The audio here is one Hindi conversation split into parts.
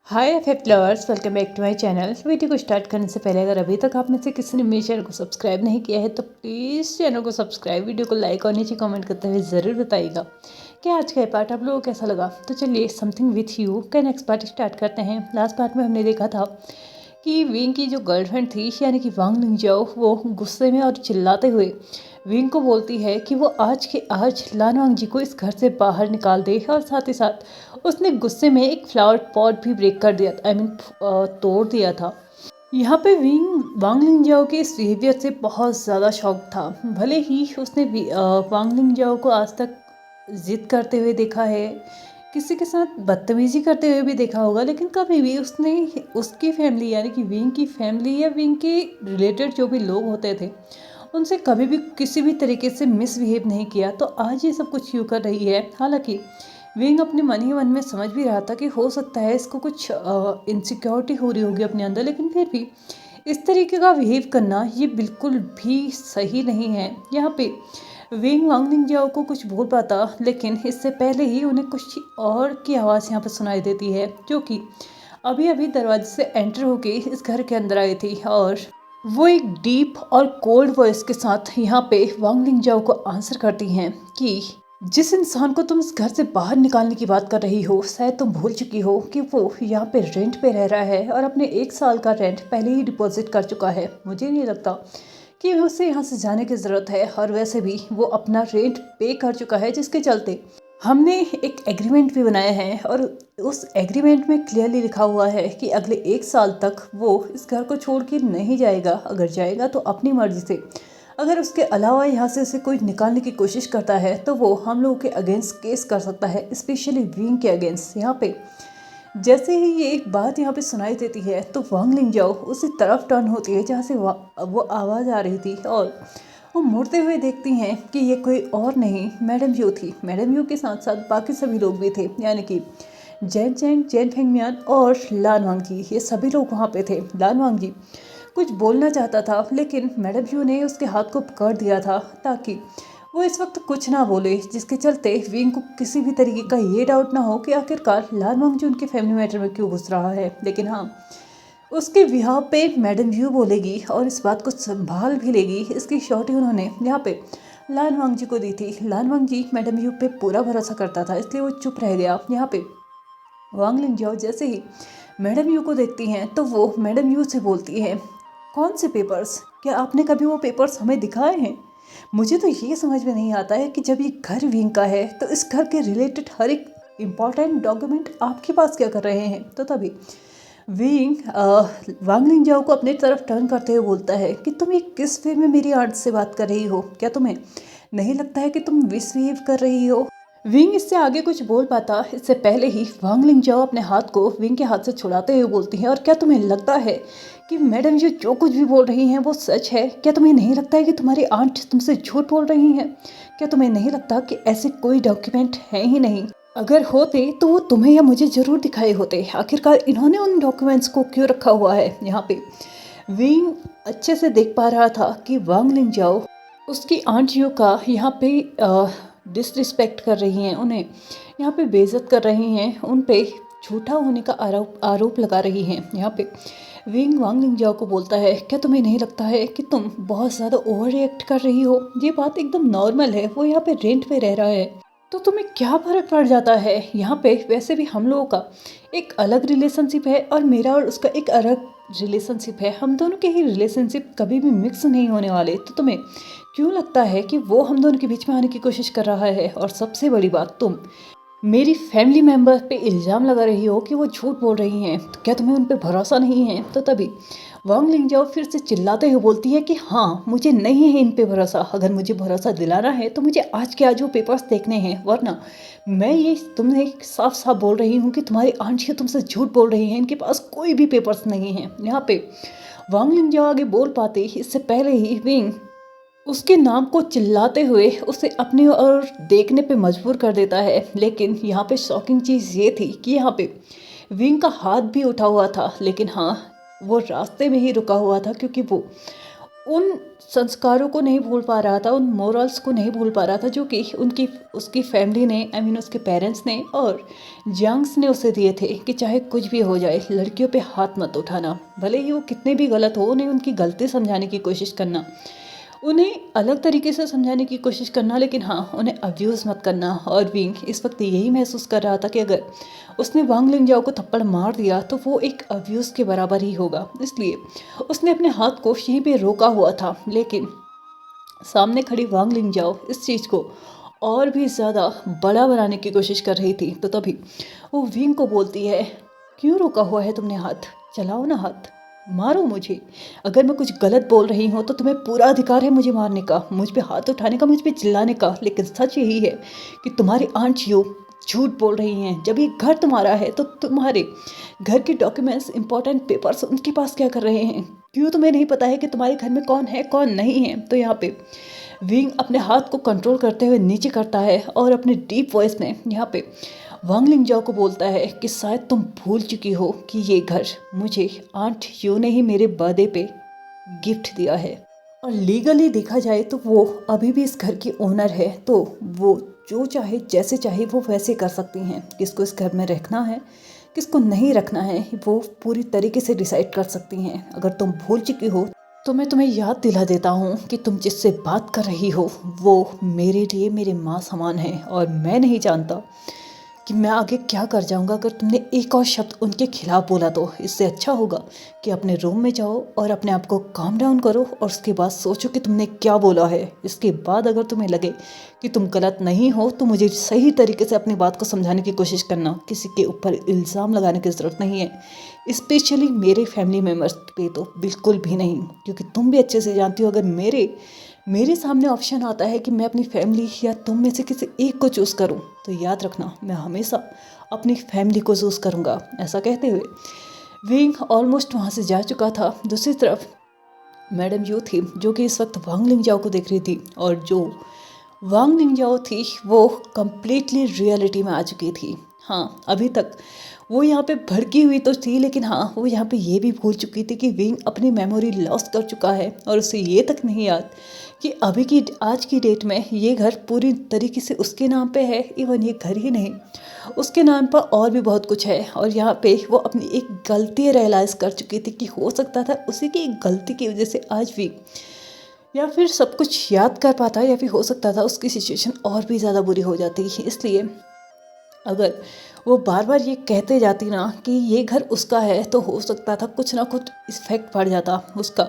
Hi F lovers, welcome back to my channel. Video को स्टार्ट करने से पहले अगर अभी तक आप में से किसी ने मेरे चैनल को सब्सक्राइब नहीं किया है तो प्लीज़ चैनल को सब्सक्राइब, वीडियो को लाइक और नीचे कमेंट करते हुए ज़रूर बताइएगा कि आज का ये पार्ट आप लोगों को कैसा लगा। तो चलिए समथिंग विथ यू का नेक्स्ट पार्ट स्टार्ट करते हैं। लास्ट पार्ट में हमने देखा था कि विंग की जो गर्लफ्रेंड थी यानी कि वांग लिंगजाओ, वो गुस्से में और चिल्लाते हुए विंग को बोलती है कि वो आज के आज लानवांग जी को इस घर से बाहर निकाल दे, और साथ ही साथ उसने गुस्से में एक फ्लावर पॉट भी ब्रेक कर दिया, तोड़ दिया था। यहाँ पे विंग वांग लिंगजाओ के इस बिहेवियर से बहुत ज़्यादा शॉक था। भले ही उसने वांग लिंगजाओ को आज तक जिद करते हुए देखा है, किसी के साथ बदतमीजी करते हुए भी देखा होगा, लेकिन कभी भी उसने उसकी फैमिली यानी कि विंग की फैमिली या विंग के रिलेटेड जो भी लोग होते थे उनसे कभी भी किसी भी तरीके से मिसबिहेव नहीं किया। तो आज ये सब कुछ क्यों कर रही है। हालांकि विंग अपने मन ही मन में समझ भी रहा था कि हो सकता है इसको कुछ इनसिक्योरिटी हो रही होगी अपने अंदर, लेकिन फिर भी इस तरीके का बिहेव करना ये बिल्कुल भी सही नहीं है। यहाँ पे विंग वांग लिंगजाओ को कुछ बोल पाता, लेकिन इससे पहले ही उन्हें कुछ और की आवाज़ यहाँ पर सुनाई देती है, जो कि अभी अभी दरवाजे से एंटर होके इस घर के अंदर आई थी। और वो एक डीप और कोल्ड वॉइस के साथ यहाँ पे वांग लिंगजाओ को आंसर करती हैं कि जिस इंसान को तुम इस घर से बाहर निकालने की बात कर रही हो, शायद तुम भूल चुकी हो कि वो यहाँ पे रेंट पे रह रहा है और अपने 1 साल का रेंट पहले ही डिपॉजिट कर चुका है। मुझे नहीं लगता कि उसे यहाँ से जाने की ज़रूरत है, और वैसे भी वो अपना रेंट पे कर चुका है, जिसके चलते हमने एक एग्रीमेंट भी बनाया है और उस एग्रीमेंट में क्लियरली लिखा हुआ है कि अगले 1 साल तक वो इस घर को छोड़ के नहीं जाएगा। अगर जाएगा तो अपनी मर्जी से, अगर उसके अलावा यहाँ से उसे कोई निकालने की कोशिश करता है तो वो हम लोगों के अगेंस्ट केस कर सकता है, स्पेशली विंग के अगेंस्ट। यहाँ पे जैसे ही ये एक बात यहाँ पे सुनाई देती है तो वांग लिंगजाओ उसी तरफ टर्न होती है जहाँ से वो आवाज़ आ रही थी, और वो मुड़ते हुए देखती हैं कि ये कोई और नहीं मैडम यू थी। मैडम यू के साथ साथ बाकी सभी लोग भी थे, यानी कि जैन चैंग, जैन फेंगमियान और लान वांग जी, ये सभी लोग वहाँ पे थे। लान वांग जी कुछ बोलना चाहता था, लेकिन मैडम यू ने उसके हाथ को पकड़ दिया था ताकि वो इस वक्त कुछ ना बोले, जिसके चलते विंग को किसी भी तरीके का ये डाउट ना हो कि आखिरकार लान वांग जी उनके फैमिली मैटर में क्यों घुस रहा है। लेकिन हाँ, उसके विवाह पे मैडम यू बोलेगी और इस बात को संभाल भी लेगी, इसकी श्योरिटी उन्होंने यहाँ पे लान वांग जी को दी थी। लान वांग जी मैडम यू पे पूरा भरोसा करता था, इसलिए वो चुप रह गया। यहाँ पे वांग लिंगजाओ जैसे ही मैडम यू को देखती हैं तो वो मैडम यू से बोलती है, कौन से पेपर्स, क्या आपने कभी वो पेपर्स हमें दिखाए हैं? मुझे तो ये समझ में नहीं आता है कि जब ये घर विंग का है तो इस घर के रिलेटेड हर एक इम्पॉर्टेंट डॉक्यूमेंट आपके पास क्या कर रहे हैं। तो तभी विंग वांग लिंगजाओ को अपने तरफ टर्न करते हुए बोलता है कि तुम ये किस वे में मेरी आंट से बात कर रही हो, क्या तुम्हें नहीं लगता है कि तुम मिसबिहेव कर रही हो। विंग इससे आगे कुछ बोल पाता, इससे पहले ही वांग लिंगजाओ अपने हाथ को विंग के हाथ से छुड़ाते हुए बोलती है, और क्या तुम्हें लगता है कि मैडम ये जो कुछ भी बोल रही हैं वो सच है? क्या तुम्हें नहीं लगता है कि तुम्हारी आंट तुमसे झूठ बोल रही हैं? क्या तुम्हें नहीं लगता कि ऐसे कोई डॉक्यूमेंट है ही नहीं? अगर होते तो वो तुम्हें या मुझे ज़रूर दिखाए होते। आखिरकार इन्होंने उन डॉक्यूमेंट्स को क्यों रखा हुआ है। यहाँ पे विंग अच्छे से देख पा रहा था कि वांग लिंगजाओ उसकी आंट यू का यहाँ पे डिसरिस्पेक्ट कर रही हैं, उन्हें यहाँ पे बेइज्जत कर रही हैं, उन पे झूठा होने का आरोप लगा रही हैं। यहाँ पे विंग वांग लिंगजाओ को बोलता है, क्या तुम्हें नहीं लगता है कि तुम बहुत ज़्यादा ओवर रिएक्ट कर रही हो? ये बात एकदम नॉर्मल है, वो यहाँ पे रेंट पे रह रहा है तो तुम्हें क्या फ़र्क पड़ जाता है। यहाँ पे वैसे भी हम लोगों का एक अलग रिलेशनशिप है और मेरा और उसका एक अलग रिलेशनशिप है, हम दोनों के ही रिलेशनशिप कभी भी मिक्स नहीं होने वाले। तो तुम्हें क्यों लगता है कि वो हम दोनों के बीच में आने की कोशिश कर रहा है? और सबसे बड़ी बात, तुम मेरी फैमिली मेम्बर पे इल्ज़ाम लगा रही हो कि वो झूठ बोल रही हैं, तो क्या तुम्हें उन पे भरोसा नहीं है? तो तभी वांग लिंगजाओ फिर से चिल्लाते हुए बोलती है कि हाँ, मुझे नहीं है इन पे भरोसा। अगर मुझे भरोसा दिलाना है तो मुझे आज के आज वो पेपर्स देखने हैं, वरना मैं ये तुमने साफ साफ बोल रही हूँ कि तुम्हारी आंटियाँ तुमसे झूठ बोल रही हैं, इनके पास कोई भी पेपर्स नहीं हैं। यहाँ पे वांग लिंगजाओ आगे बोल पाते इससे पहले ही विंग उसके नाम को चिल्लाते हुए उसे अपनी ओर देखने पे मजबूर कर देता है। लेकिन यहाँ पे शॉकिंग चीज़ ये थी कि यहाँ पे विंग का हाथ भी उठा हुआ था, लेकिन हाँ, वो रास्ते में ही रुका हुआ था, क्योंकि वो उन संस्कारों को नहीं भूल पा रहा था, उन मोरल्स को नहीं भूल पा रहा था जो कि उसकी फैमिली ने, आई मीन उसके पेरेंट्स ने और जंग्स ने उसे दिए थे कि चाहे कुछ भी हो जाए लड़कियों पे हाथ मत उठाना, भले ही वो कितने भी गलत हो, उन्हें उनकी गलती समझाने की कोशिश करना, उन्हें अलग तरीके से समझाने की कोशिश करना, लेकिन हाँ उन्हें अब्यूज़ मत करना। और विंग इस वक्त यही महसूस कर रहा था कि अगर उसने वांग लिंगजाओ को थप्पड़ मार दिया तो वो एक अब्यूज़ के बराबर ही होगा, इसलिए उसने अपने हाथ को यहीं पे रोका हुआ था। लेकिन सामने खड़ी वांग लिंगजाओ इस चीज़ को और भी ज़्यादा बड़ा बनाने की कोशिश कर रही थी। तो तभी वो विंग को बोलती है, क्यों रोका हुआ है तुमने हाथ, चलाओ ना हाथ, मारो मुझे। अगर मैं कुछ गलत बोल रही हूँ तो तुम्हें पूरा अधिकार है मुझे मारने का, मुझ पे हाथ उठाने का, मुझ पे चिल्लाने का। लेकिन सच यही है कि तुम्हारी आंटियों झूठ बोल रही हैं। जब ये घर तुम्हारा है तो तुम्हारे घर के डॉक्यूमेंट्स, इंपॉर्टेंट पेपर्स उनके पास क्या कर रहे हैं? क्यों तुम्हें नहीं पता है कि तुम्हारे घर में कौन है कौन नहीं है? तो यहाँ पे विंग अपने हाथ को कंट्रोल करते हुए नीचे करता है और अपने डीप वॉइस में यहाँ पे वांग लिंगजाओ को बोलता है कि शायद तुम भूल चुकी हो कि ये घर मुझे आंट यू ने ही मेरे बर्थडे पे गिफ्ट दिया है, और लीगली देखा जाए तो वो अभी भी इस घर की ओनर है। तो वो जो चाहे जैसे चाहे वो वैसे कर सकती हैं। किसको इस घर में रखना है, किसको नहीं रखना है, वो पूरी तरीके से डिसाइड कर सकती हैं। अगर तुम भूल चुकी हो तो मैं तुम्हें याद दिला देता हूँ कि तुम जिससे बात कर रही हो वो मेरे लिए मेरे माँ समान है, और मैं नहीं जानता कि मैं आगे क्या कर जाऊंगा अगर तुमने एक और शब्द उनके खिलाफ बोला तो। इससे अच्छा होगा कि अपने रूम में जाओ और अपने आप को काम डाउन करो और उसके बाद सोचो कि तुमने क्या बोला है। इसके बाद अगर तुम्हें लगे कि तुम गलत नहीं हो तो मुझे सही तरीके से अपनी बात को समझाने की कोशिश करना। किसी के ऊपर इल्ज़ाम लगाने की ज़रूरत नहीं है, स्पेशली मेरे फैमिली मेम्बर्स पे तो बिल्कुल भी नहीं, क्योंकि तुम भी अच्छे से जानती हो अगर मेरे सामने ऑप्शन आता है कि मैं अपनी फैमिली या तुम में से किसी एक को चूज़ करूं तो याद रखना मैं हमेशा अपनी फैमिली को चूज़ करूंगा। ऐसा कहते हुए विंग ऑलमोस्ट वहाँ से जा चुका था। दूसरी तरफ मैडम यू थी जो कि इस वक्त वांग लिंगजाओ को देख रही थी, और जो वांग लिंगजाओ थी वो कम्प्लीटली रियलिटी में आ चुकी थी। हाँ, अभी तक वो यहाँ पे भड़की हुई तो थी, लेकिन हाँ वो यहाँ पे ये भी भूल चुकी थी कि विंग अपनी मेमोरी लॉस कर चुका है और उसे ये तक नहीं याद कि अभी की आज की डेट में ये घर पूरी तरीके से उसके नाम पे है। इवन ये घर ही नहीं, उसके नाम पर और भी बहुत कुछ है। और यहाँ पे वो अपनी एक गलती रियलाइज़ कर चुकी थी कि हो सकता था उसी की एक गलती की वजह से आज भी या फिर सब कुछ याद कर पाता, या फिर हो सकता था उसकी सिचुएशन और भी ज़्यादा बुरी हो जाती। इसलिए अगर वो बार बार ये कहते जाती ना कि ये घर उसका है तो हो सकता था कुछ ना कुछ इफेक्ट पड़ जाता उसका,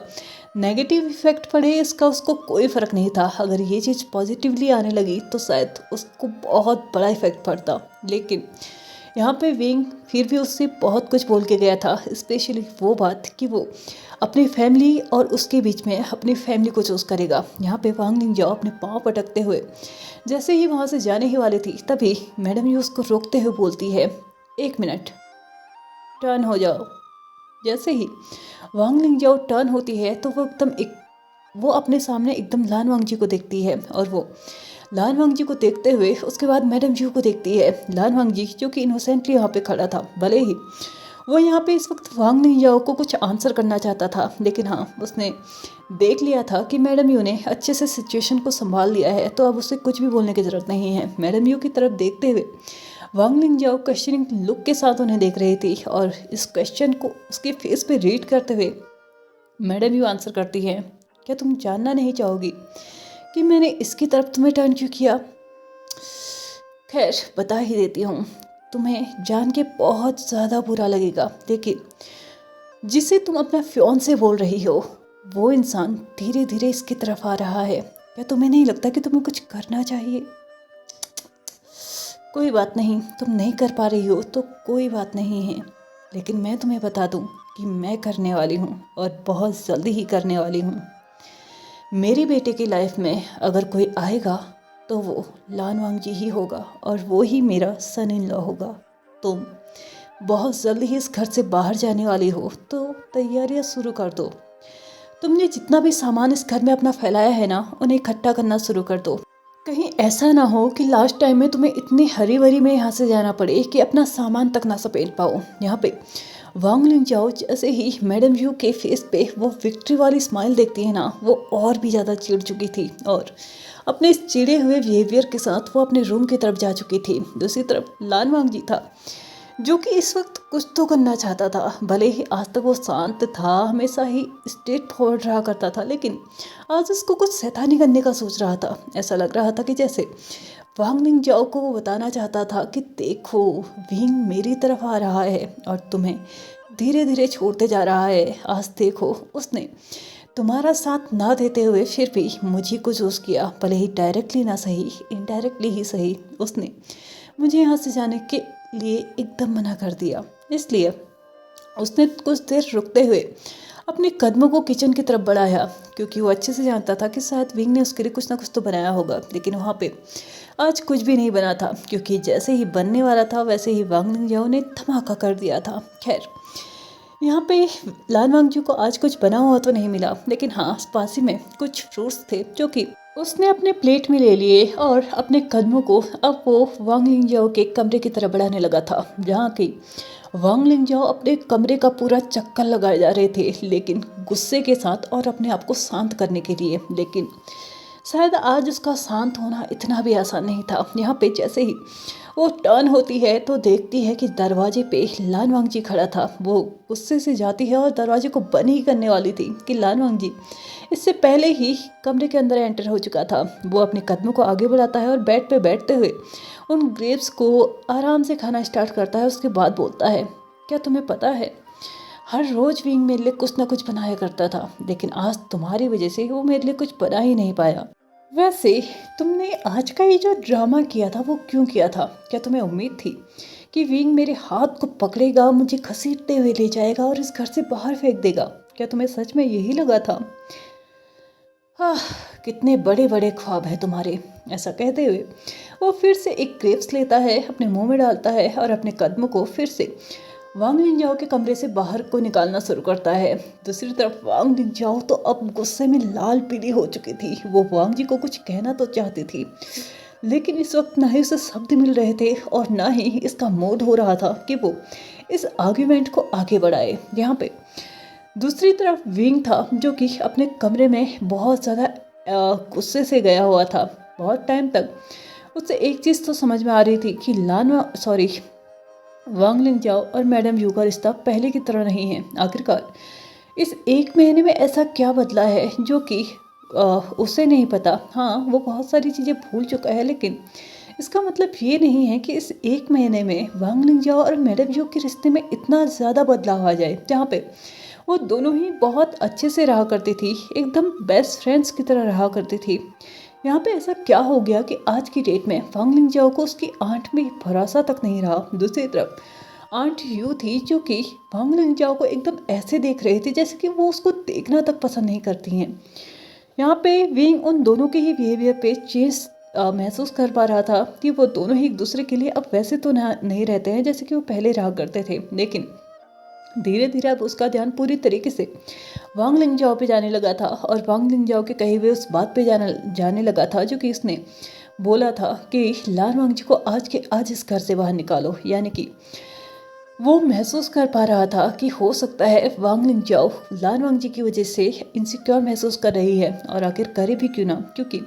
नेगेटिव इफेक्ट पड़े इसका उसको कोई फ़र्क नहीं था। अगर ये चीज़ पॉजिटिवली आने लगी तो शायद उसको बहुत बड़ा इफेक्ट पड़ता। लेकिन यहाँ पे विंग फिर भी उससे बहुत कुछ बोल के गया था, स्पेशली वो बात कि वो अपनी फैमिली और उसके बीच में अपनी फैमिली को चूज़ करेगा। यहाँ पे वांग लिंगजाओ अपने पाँव पटकते हुए जैसे ही वहाँ से जाने ही वाली थी तभी मैडम यू उसको रोकते हुए बोलती है, 1 मिनट, टर्न हो जाओ। जैसे ही वांग लिंगजाओ टर्न होती है तो वो अपने सामने एकदम लान वांग जी को देखती है, और वो लान वांग जी को देखते हुए उसके बाद मैडम यू को देखती है। लान वांग जी जो कि इनोसेंटली वहाँ पे खड़ा था, भले ही वो यहाँ पे इस वक्त वांग लिंगजाओ को कुछ आंसर करना चाहता था, लेकिन हाँ उसने देख लिया था कि मैडम यू ने अच्छे से सिचुएशन को संभाल लिया है तो अब उसे कुछ भी बोलने की ज़रूरत नहीं है। मैडम यू की तरफ देखते हुए वांग लिंगजाओ क्वेश्चनिंग लुक के साथ उन्हें देख रही थी, और इस क्वेश्चन को उसके फेस पे रीड करते हुए मैडम यू आंसर करती है, क्या तुम जानना नहीं चाहोगी कि मैंने इसकी तरफ तुम्हें टर्न क्यों किया? खैर बता ही देती हूँ, तुम्हें जान के बहुत ज़्यादा बुरा लगेगा, लेकिन जिसे तुम अपना फियांसे बोल रही हो वो इंसान धीरे धीरे इसकी तरफ आ रहा है। क्या तुम्हें नहीं लगता कि तुम्हें कुछ करना चाहिए? कोई बात नहीं, तुम नहीं कर पा रही हो तो कोई बात नहीं है, लेकिन मैं तुम्हें बता दूं कि मैं करने वाली हूँ और बहुत जल्दी ही करने वाली हूँ। मेरी बेटे की लाइफ में अगर कोई आएगा तो वो लान वांग जी ही होगा, और वो ही मेरा सन इन लॉ होगा। तुम बहुत जल्दी ही इस घर से बाहर जाने वाली हो तो तैयारियां शुरू कर दो। तुमने जितना भी सामान इस घर में अपना फैलाया है ना उन्हें इकट्ठा करना शुरू कर दो। कहीं ऐसा ना हो कि लास्ट टाइम में तुम्हें इतनी हरी भरी में यहाँ से जाना पड़े कि अपना सामान तक ना समेट पाओ। यहाँ पे वांग लिंजाओ जैसे ही मैडम यू के फेस पे वो विक्ट्री वाली स्माइल देखती है ना, वो और भी ज़्यादा चिढ़ चुकी थी और अपने इस चिढ़े हुए बिहेवियर के साथ वो अपने रूम की तरफ जा चुकी थी। दूसरी तरफ लान वांग जी था, जो कि इस वक्त कुछ तो करना चाहता था। भले ही आज तक वो शांत था, हमेशा ही स्ट्रेट फॉरवर्ड रहा करता था, लेकिन आज उसको कुछ शैतानी करने का सोच रहा था। ऐसा लग रहा था कि जैसे वांग लिंजाओ को वो बताना चाहता था कि देखो, विंग मेरी तरफ आ रहा है और तुम्हें धीरे धीरे छोड़ते जा रहा है। आज देखो, उसने तुम्हारा साथ ना देते हुए फिर भी मुझे को चूज़ किया, भले ही डायरेक्टली ना सही, इनडायरेक्टली ही सही, उसने मुझे यहाँ से जाने के लिए एकदम मना कर दिया। इसलिए उसने कुछ देर रुकते हुए अपने कदमों को किचन की तरफ बढ़ाया, क्योंकि वो अच्छे से जानता था कि शायद विंग ने उसके लिए कुछ ना कुछ तो बनाया होगा। लेकिन वहाँ पे आज कुछ भी नहीं बना था, क्योंकि जैसे ही बनने वाला था वैसे ही वांग लिंजाओ ने धमाका कर दिया था। खैर, यहाँ पे लान वांगजू को आज कुछ बना हुआ तो नहीं मिला, लेकिन हाँ, पास ही में कुछ फ्रूट्स थे जो कि उसने अपने प्लेट में ले लिए और अपने कदमों को अब वो वांग लिंजाओ के कमरे की तरफ बढ़ाने लगा था, जहाँ की वांग लिंजाओ अपने कमरे का पूरा चक्कर लगाए जा रहे थे, लेकिन गुस्से के साथ और अपने आप को शांत करने के लिए। लेकिन शायद आज उसका शांत होना इतना भी आसान नहीं था। यहाँ पे जैसे ही वो टर्न होती है तो देखती है कि दरवाजे पे लान वांग जी खड़ा था। वो गुस्से से जाती है और दरवाजे को बंद ही करने वाली थी कि लान वांग जी इससे पहले ही कमरे के अंदर एंटर हो चुका था। वो अपने कदमों को आगे बढ़ाता है और बेड पे बैठते हुए उन ग्रेप्स को आराम से खाना स्टार्ट करता है। उसके बाद बोलता है, क्या तुम्हें पता है, हर रोज़ विंग मेरे लिए कुछ ना कुछ बनाया करता था, लेकिन आज तुम्हारी वजह से वो मेरे लिए कुछ बना ही नहीं पाया। वैसे तुमने आज का ये जो ड्रामा किया था वो क्यों किया था? क्या तुम्हें उम्मीद थी कि विंग मेरे हाथ को पकड़ेगा, मुझे घसीटते हुए ले जाएगा और इस घर से बाहर फेंक देगा? क्या तुम्हें सच में यही लगा था? आह, कितने बड़े बड़े ख्वाब हैं तुम्हारे। ऐसा कहते हुए वो फिर से एक ग्रेप्स लेता है, अपने मुंह में डालता है और अपने कदमों को फिर से वांग लिंजाओ के कमरे से बाहर को निकालना शुरू करता है। दूसरी तरफ वांग लिंजाओ तो अब गुस्से में लाल पीली हो चुकी थी। वो वांग जी को कुछ कहना तो चाहती थी, लेकिन इस वक्त ना ही उसे शब्द मिल रहे थे और ना ही इसका मूड हो रहा था कि वो इस आर्ग्यूमेंट को आगे बढ़ाए। यहाँ पे दूसरी तरफ विंग था, जो कि अपने कमरे में बहुत ज़्यादा गुस्से से गया हुआ था। बहुत टाइम तक उससे एक चीज़ तो समझ में आ रही थी कि वांग लिंजाओ और मैडम यू का रिश्ता पहले की तरह नहीं है। आखिरकार इस एक महीने में ऐसा क्या बदला है जो कि उसे नहीं पता। हाँ, वो बहुत सारी चीज़ें भूल चुका है, लेकिन इसका मतलब ये नहीं है कि इस एक महीने में वांग लिंजाओ और मैडम यू के रिश्ते में इतना ज़्यादा बदलाव आ जाए। जहाँ पे वो दोनों ही बहुत अच्छे से रहा करती थी, एकदम बेस्ट फ्रेंड्स की तरह रहा करती थी। यहाँ पे ऐसा क्या हो गया कि आज की डेट में वांग लिंजाओ को उसकी आंट में भरोसा तक नहीं रहा। दूसरी तरफ आंट यू थी, जो कि वांग लिंजाओ को एकदम ऐसे देख रही थी जैसे कि वो उसको देखना तक पसंद नहीं करती हैं। यहाँ पे विंग उन दोनों के ही बिहेवियर पे चेंज महसूस कर पा रहा था कि वो दोनों ही एक दूसरे के लिए अब वैसे तो नहीं रहते हैं जैसे कि वो पहले रहा करते थे। लेकिन धीरे धीरे अब उसका ध्यान पूरी तरीके से वांग लिंजाओ पे जाने लगा था और वांग लिंजाओ के कहे हुए उस बात पे जाने लगा था जो कि उसने बोला था कि लान वांग जी को आज के आज इस घर से बाहर निकालो। यानी कि वो महसूस कर पा रहा था कि हो सकता है वांग लिंजाओ लान वांग जी की वजह से इनसिक्योर महसूस कर रही है, और आखिर करे भी क्यों ना, क्योंकि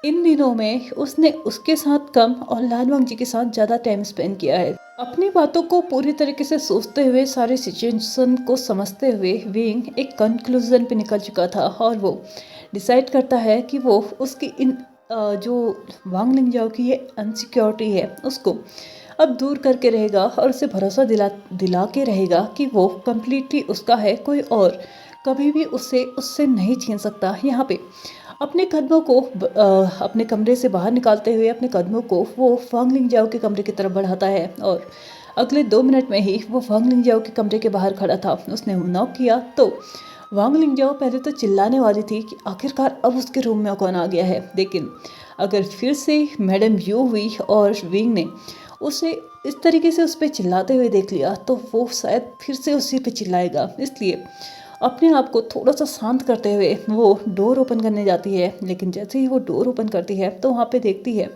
इन दिनों में उसने उसके साथ कम और लान वांग जी के साथ ज़्यादा टाइम स्पेंड किया है। अपनी बातों को पूरी तरीके से सोचते हुए, सारे सिचुएशन को समझते हुए विंग एक कंक्लूजन पे निकल चुका था और वो डिसाइड करता है कि वो उसकी इन जो वांग लिंजाओ की ये अनसिक्योरिटी है उसको अब दूर करके रहेगा और उसे भरोसा दिला के रहेगा कि वो कम्प्लीटली उसका है, कोई और कभी भी उससे नहीं छीन सकता। यहाँ पे अपने कदमों को अपने कमरे से बाहर निकालते हुए अपने कदमों को वो वांग लिंजाओ के कमरे की तरफ बढ़ाता है और अगले 2 मिनट में ही वो वांग लिंजाओ के कमरे के बाहर खड़ा था। उसने नॉक किया तो वांग लिंजाओ पहले तो चिल्लाने वाली थी कि आखिरकार अब उसके रूम में कौन आ गया है, लेकिन अगर फिर से मैडम यू हुई और विंग ने उसे इस तरीके से उस पर चिल्लाते हुए देख लिया तो वो शायद फिर से उसी पे चिल्लाएगा। इसलिए अपने आप को थोड़ा सा शांत करते हुए वो डोर ओपन करने जाती है, लेकिन जैसे ही वो डोर ओपन करती है तो वहाँ पे देखती है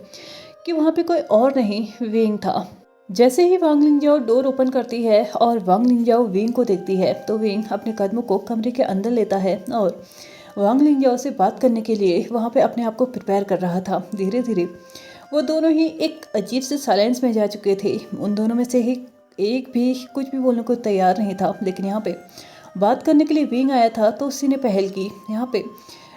कि वहाँ पे कोई और नहीं विंग था। जैसे ही वांग लिंजाओ डोर ओपन करती है और वांग लिंजाओ विंग को देखती है तो विंग अपने कदमों को कमरे के अंदर लेता है और वांग लिंजाओ से बात करने के लिए वहाँ पे अपने आप को प्रिपेयर कर रहा था। धीरे धीरे वो दोनों ही एक अजीब से साइलेंस में जा चुके थे। उन दोनों में से ही एक भी कुछ भी बोलने को तैयार नहीं था, लेकिन यहाँ पे बात करने के लिए विंग आया था तो उसी ने पहल की। यहाँ पे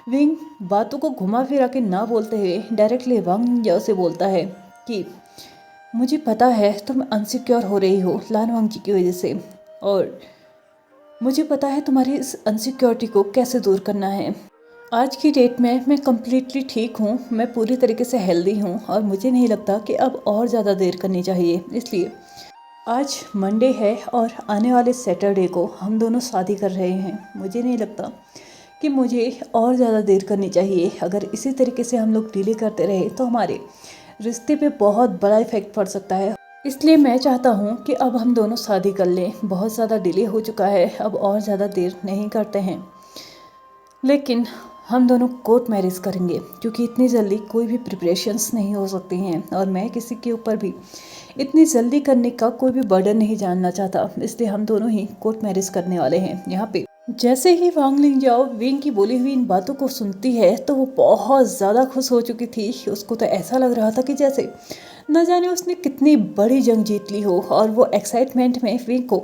विंग बातों को घुमा फिरा के ना बोलते हुए डायरेक्टली वांग लिंजाओ से बोलता है कि मुझे पता है तुम अनसिक्योर हो रही हो लान वांग जी की वजह से, और मुझे पता है तुम्हारी इस अनसिक्योरिटी को कैसे दूर करना है। आज की डेट में मैं कम्प्लीटली ठीक हूँ, मैं पूरी तरीके से हेल्दी हूँ और मुझे नहीं लगता कि अब और ज़्यादा देर करनी चाहिए। इसलिए आज मंडे है और आने वाले सैटरडे को हम दोनों शादी कर रहे हैं। मुझे नहीं लगता कि मुझे और ज़्यादा देर करनी चाहिए। अगर इसी तरीके से हम लोग डिले करते रहे तो हमारे रिश्ते पे बहुत बड़ा इफेक्ट पड़ सकता है। इसलिए मैं चाहता हूँ कि अब हम दोनों शादी कर लें। बहुत ज़्यादा डिले हो चुका है, अब और ज़्यादा देर नहीं करते हैं। लेकिन हम दोनों कोर्ट मैरिज करेंगे क्योंकि इतनी जल्दी कोई भी प्रिपरेशंस नहीं हो सकती हैं और मैं किसी के ऊपर भी इतनी जल्दी करने का कोई भी बर्डन नहीं जानना चाहता। इसलिए हम दोनों ही कोर्ट मैरिज करने वाले हैं। यहाँ पे जैसे ही वांग लिंजाओ विंग की बोली हुई इन बातों को सुनती है तो वो बहुत ज़्यादा खुश हो चुकी थी। उसको तो ऐसा लग रहा था कि जैसे न जाने उसने कितनी बड़ी जंग जीत ली हो, और वो एक्साइटमेंट में विंग को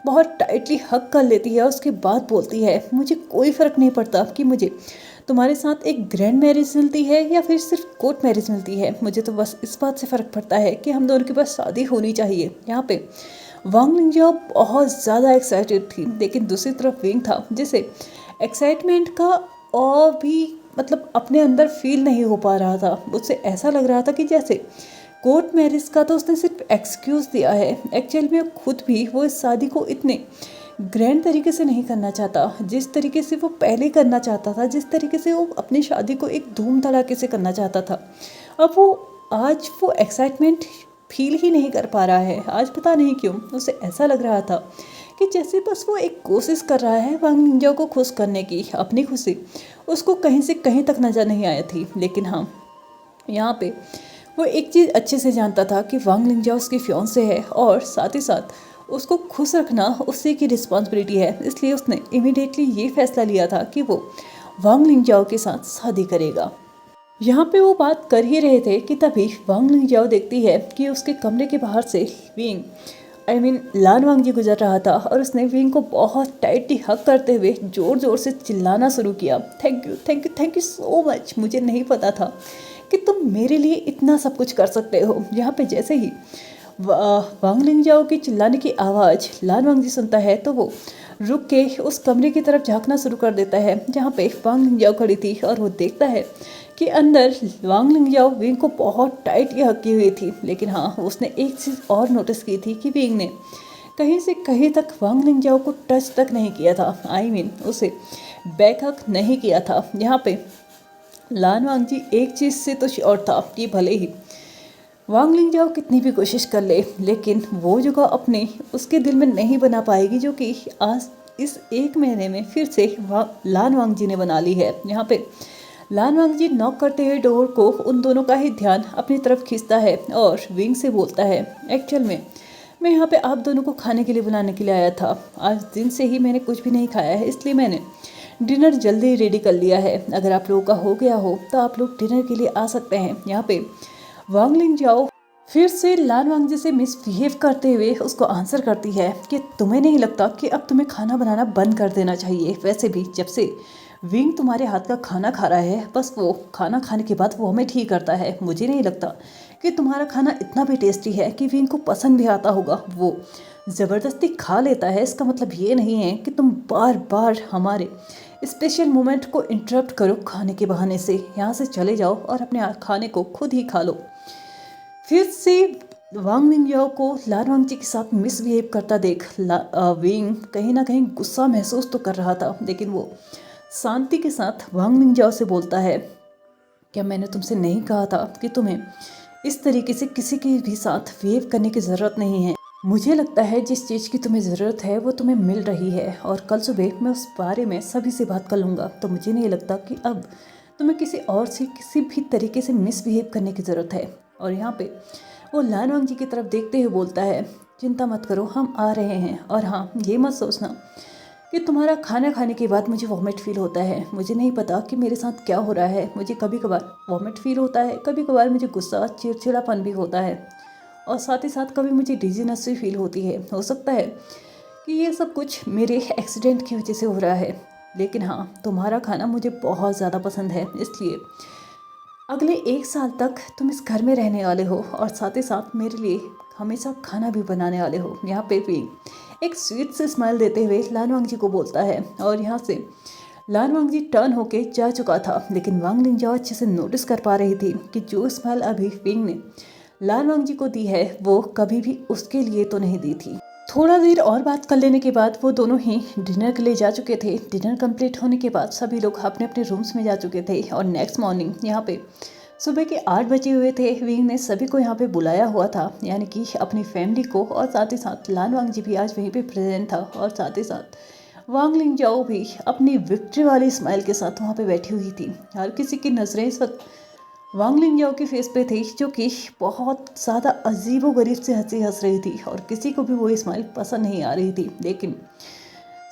बहुत टाइटली हक कर लेती है। उसके बाद बोलती है मुझे कोई फ़र्क नहीं पड़ता कि मुझे तुम्हारे साथ एक ग्रैंड मैरिज मिलती है या फिर सिर्फ कोर्ट मैरिज मिलती है, मुझे तो बस इस बात से फ़र्क पड़ता है कि हम दोनों के पास शादी होनी चाहिए। यहाँ पे वांग लिंजाओ बहुत ज़्यादा एक्साइटेड थी, लेकिन दूसरी तरफ विंग था जिसे एक्साइटमेंट का और भी मतलब अपने अंदर फील नहीं हो पा रहा था। उससे ऐसा लग रहा था कि जैसे कोर्ट मैरिज का तो उसने सिर्फ एक्सक्यूज़ दिया है, एक्चुअल में खुद भी वो इस शादी को इतने ग्रैंड तरीके से नहीं करना चाहता जिस तरीके से वो पहले करना चाहता था, जिस तरीके से वो अपनी शादी को एक धूम धड़ाके से करना चाहता था। अब वो आज वो एक्साइटमेंट फील ही नहीं कर पा रहा है। आज पता नहीं क्यों उसे ऐसा लग रहा था कि जैसे बस वो एक कोशिश कर रहा है वांग लिंजाओ को खुश करने की। अपनी खुशी उसको कहीं से कहीं तक नजर नहीं आई थी, लेकिन हाँ यहाँ पे वो एक चीज़ अच्छे से जानता था कि वांग लिंजाओ उसकी फियांसे है और साथ ही साथ उसको खुश रखना उसी की रिस्पॉन्सिबिलिटी है। इसलिए उसने इमीडिएटली ये फैसला लिया था कि वो वांग लिंजाओ के साथ शादी करेगा। यहाँ पे वो बात कर ही रहे थे कि तभी वांग लिंजाओ देखती है कि उसके कमरे के बाहर से विंग लान वांग जी गुजर रहा था और उसने विंग को बहुत टाइटली हक करते हुए ज़ोर ज़ोर से चिल्लाना शुरू किया, thank you thank you thank you so much. मुझे नहीं पता था कि तुम मेरे लिए इतना सब कुछ कर सकते हो। यहाँ पे जैसे ही वांग लिंजाओ की चिल्लाने की आवाज़ लान वांग जी सुनता है तो वो रुक के उस कमरे की तरफ झांकना शुरू कर देता है जहाँ पे वांग लिंजाओ खड़ी थी, और वो देखता है कि अंदर वांग लिंजाओ विंग को बहुत टाइटली हकी हुई थी। लेकिन हाँ उसने एक चीज़ और नोटिस की थी कि विंग ने कहीं से कहीं तक वांग लिंजाओ को टच तक नहीं किया था। उसे बैक हक नहीं किया था। यहाँ पे लान वांग जी एक चीज़ से तो श्योर था कि भले ही वांग लिंजाओ कितनी भी कोशिश कर ले, लेकिन वो जगह अपने उसके दिल में नहीं बना पाएगी जो कि आज इस एक महीने में फिर से लान वांग जी ने बना ली है। यहाँ पे लान वांग जी नॉक करते हुए डोर को उन दोनों का ही ध्यान अपनी तरफ खींचता है और विंग से बोलता है, एक्चुअल में मैं यहाँ पे आप दोनों को खाने के लिए बुलाने के लिए आया था। आज दिन से ही मैंने कुछ भी नहीं खाया है, इसलिए मैंने डिनर जल्दी रेडी कर लिया है। अगर आप लोगों का हो गया हो तो आप लोग डिनर के लिए आ सकते हैं। यहाँ पे वांग लिंजाओ फिर से लान वांग जी से मिसबिहेव करते हुए उसको आंसर करती है कि तुम्हें नहीं लगता कि अब तुम्हें खाना बनाना बंद कर देना चाहिए। वैसे भी जब से विंग तुम्हारे हाथ का खाना खा रहा है, बस वो खाना खाने के बाद वो हमें ठीक करता है। मुझे नहीं लगता कि तुम्हारा खाना इतना भी टेस्टी है कि विंग को पसंद भी आता होगा। वो ज़बरदस्ती खा लेता है, इसका मतलब ये नहीं है कि तुम बार बार हमारे स्पेशल मोमेंट को इंटरप्ट करो खाने के बहाने से। यहाँ से चले जाओ और अपने खाने को खुद ही खा लो। फिर से वांग लिंजाओ को लान वांग जी के साथ मिसबिहेव करता देख विंग कहीं ना कहीं गुस्सा महसूस तो कर रहा था, लेकिन वो शांति के साथ वांग लिंजाओ से बोलता है, क्या मैंने तुमसे नहीं कहा था कि तुम्हें इस तरीके से किसी के भी साथ बिहेव करने की ज़रूरत नहीं है। मुझे लगता है जिस चीज़ की तुम्हें ज़रूरत है वो तुम्हें मिल रही है, और कल सुबह मैं उस बारे में सभी से बात कर लूँगा। तो मुझे नहीं लगता कि अब तुम्हें किसी और से किसी भी तरीके से मिसबिहेव करने की ज़रूरत है। और यहाँ पे वो लान वांग जी की तरफ देखते हुए बोलता है, चिंता मत करो, हम आ रहे हैं। और हाँ, ये मत सोचना कि तुम्हारा खाना खाने के बाद मुझे वॉमिट फील होता है। मुझे नहीं पता कि मेरे साथ क्या हो रहा है। मुझे कभी कभार वॉमिट फील होता है, कभी कभार मुझे गुस्सा चिड़चिड़ापन भी होता है, और साथ ही साथ कभी मुझे डिजीनेस भी फील होती है। हो सकता है कि ये सब कुछ मेरे एक्सीडेंट की वजह से हो रहा है, लेकिन हाँ, तुम्हारा खाना मुझे बहुत ज़्यादा पसंद है, इसलिए अगले 1 साल तक तुम इस घर में रहने वाले हो और साथ ही साथ मेरे लिए हमेशा खाना भी बनाने वाले हो। यहाँ पे भी एक स्वीट से स्माइल देते हुए लान वांग जी को बोलता है। और यहाँ से लान वांग जी टर्न होके जा चुका था, लेकिन वांग लिंगजाओ अच्छे से नोटिस कर पा रही थी कि जो स्माइल अभी विंग ने लान वांग जी को दी है वो कभी भी उसके लिए तो नहीं दी थी। थोड़ा देर और बात कर लेने के बाद वो दोनों ही डिनर के लिए जा चुके थे। डिनर कंप्लीट होने के बाद सभी लोग अपने अपने रूम्स में जा चुके थे और नेक्स्ट मॉर्निंग यहाँ पे सुबह के 8 बजे हुए थे। विंग ने सभी को यहाँ पे बुलाया हुआ था, यानी कि अपनी फैमिली को, और साथ ही साथ लान वांग जी भी आज वहीं पे प्रेजेंट था, और साथ ही साथ वांग लिंगजाओ भी अपनी विक्ट्री वाली स्माइल के साथ वहाँ पे बैठी हुई थी। हर किसी की नज़रें इस वक्त वांग लिंगजाओ के फेस पे थी, जो कि बहुत ज़्यादा अजीबोगरीब से हंसी हंस रही थी, और किसी को भी वो स्माइल पसंद नहीं आ रही थी। लेकिन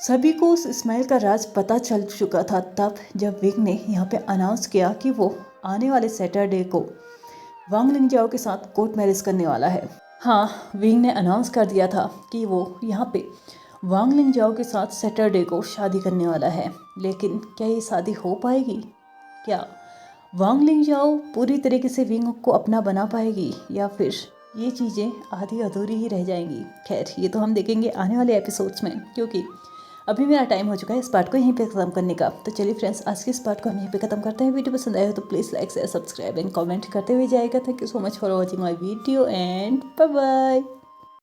सभी को उस स्माइल का राज पता चल चुका था तब जब विंग ने यहाँ पे अनाउंस किया कि वो आने वाले सैटरडे को वांग लिंगजाओ के साथ कोर्ट मैरिज करने वाला है। हाँ, विंग ने अनाउंस कर दिया था कि वो यहाँ पे वांग लिंगजाओ के साथ सैटरडे को शादी करने वाला है। लेकिन क्या ये शादी हो पाएगी? क्या वांग लिंगजाओ पूरी तरीके से विंग को अपना बना पाएगी, या फिर ये चीज़ें आधी अधूरी ही रह जाएंगी? खैर, ये तो हम देखेंगे आने वाले एपिसोड्स में, क्योंकि अभी मेरा टाइम हो चुका है इस पार्ट को यहीं पे ख़त्म करने का। तो चलिए फ्रेंड्स, आज के इस पार्ट को हम यहीं पे ख़त्म करते हैं। वीडियो पसंद आया हो तो please like share subscribe and comment करते हुए जाएगा। Thank you so much for watching my video and bye bye.